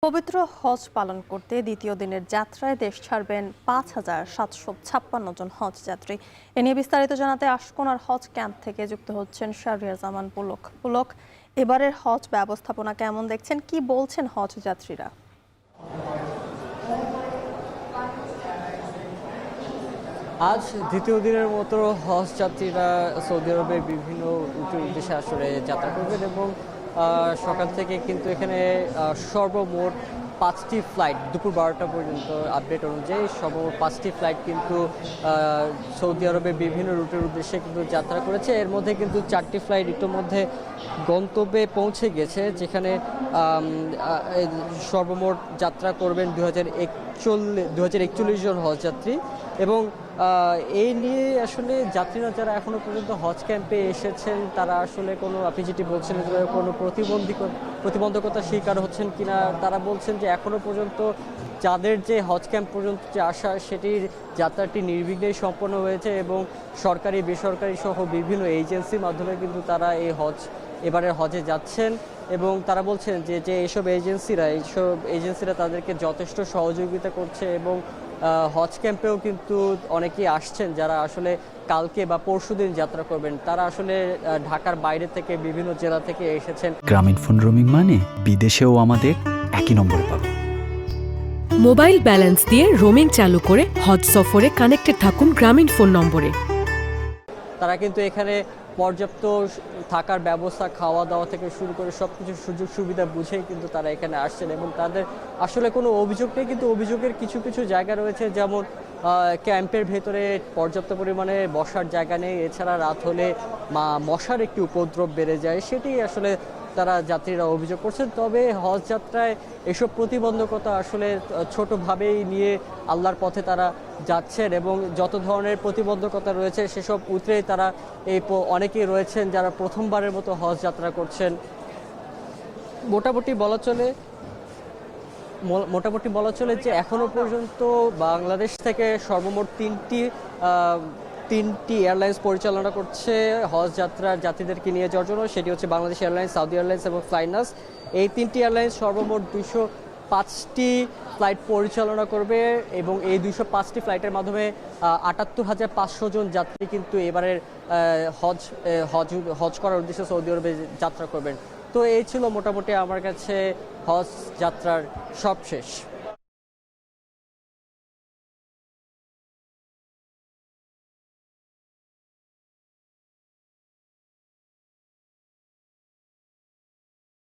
পবিত্র হজ পালন করতে দ্বিতীয় দিনের যাত্রায় দেশ ছাড়বেন ৫,৭৫৬ জন হজ যাত্রী। এ নিয়ে বিস্তারিত জানাতে আশকোনার হজ ক্যাম্প থেকে যুক্ত হচ্ছেন শাহরিয়ার জামান পুলক। এবারের হজ ব্যবস্থাপনা কেমন দেখছেন, কি বলছেন হজ যাত্রীরা? আজ দ্বিতীয় দিনের মতো হজ যাত্রীরা সৌদি আরবের বিভিন্ন রুটের উদ্দেশ্যে আসলে যাত্রা করবেন এবং সকাল থেকে কিন্তু এখানে সর্বমোট 5টি ফ্লাইট দুপুর 12টা পর্যন্ত আপডেট অনুযায়ী সর্বমোট 5টি ফ্লাইট কিন্তু সৌদি আরবের বিভিন্ন রুটের উদ্দেশ্যে কিন্তু যাত্রা করেছে। এর মধ্যে কিন্তু 4টি ফ্লাইট ইতিমধ্যে গন্তব্যে পৌঁছে গেছে, যেখানে সর্বমোট যাত্রা করবেন 2041 জন হজ যাত্রী। এবং এই নিয়ে আসলে যাত্রীরা যারা এখনো পর্যন্ত হজ ক্যাম্পে এসেছেন তারা আসলে কোনো, আপনি যেটি বলছেন, কোনো প্রতিবন্ধকতার শিকার হচ্ছেন কিনা, তারা বলছেন যে এখনো পর্যন্ত যাদের যে হজ ক্যাম্প পর্যন্ত যে আসা সেটির যাত্রাটি নির্বিঘ্নেই সম্পন্ন হয়েছে এবং সরকারি বেসরকারি সহ বিভিন্ন এজেন্সির মাধ্যমে কিন্তু তারা এবারের হজে যাচ্ছেন। এবং তারা বলছেন যে এইসব এজেন্সিরা তাদেরকে যথেষ্ট সহযোগিতা করছে এবং হজ ক্যাম্পেও কিন্তু অনেকেই আসছেন যারা আসলে কালকে বা পরশুদিন যাত্রা করবেন। তারা আসলে ঢাকার বাইরে থেকে বিভিন্ন জেলা থেকে এসেছেন। গ্রামীণফোন রোমিং মানে বিদেশেও আমাদের একই নম্বরে পাবেন। মোবাইল ব্যালেন্স দিয়ে রোমিং চালু করে হজ সফরে কানেক্টেড থাকুন গ্রামীণফোন নম্বরে। তারা কিন্তু এখানে পর্যাপ্ত থাকার ব্যবস্থা, খাওয়া দাওয়া থেকে শুরু করে সবকিছু সুযোগ সুবিধা বুঝেই কিন্তু তারা এখানে আসছেন এবং তাদের আসলে কোনো অভিযোগ নেই। কিন্তু অভিযোগের কিছু কিছু জায়গা রয়েছে, যেমন ক্যাম্পের ভেতরে পর্যাপ্ত পরিমাণে বসার জায়গা নেই, এছাড়া রাত হলে মশার একটি উপদ্রব বেড়ে যায়, সেটি আসলে তারা যাত্রীরা অভিযোগ করছেন। তবে হজ যাত্রায় এসব প্রতিবন্ধকতা আসলে ছোটভাবেই নিয়ে আল্লাহর পথে তারা যাচ্ছেন এবং যত ধরনের প্রতিবন্ধকতা রয়েছে সেসব উতরেই তারা অনেকেই রয়েছেন যারা প্রথমবারের মতো হজ যাত্রা করছেন। মোটামুটি বলা চলে যে এখনো পর্যন্ত বাংলাদেশ থেকে সর্বমোট তিনটি এয়ারলাইন্স পরিচালনা করছে হজ যাত্রীদেরকে নিয়ে যাওয়ার জন্য। সেটি হচ্ছে বাংলাদেশ এয়ারলাইন্স, সৌদি এয়ারলাইন্স এবং ফ্লাইনাস। এই তিনটি এয়ারলাইন্স সর্বমোট 205টি ফ্লাইট পরিচালনা করবে এবং এই 205টি ফ্লাইটের মাধ্যমে 78,500 জন যাত্রী কিন্তু এবারের হজ করার উদ্দেশ্যে সৌদি আরবে যাত্রা করবেন। তো এই ছিল মোটামুটি আমার কাছে হজ যাত্রার সবশেষ।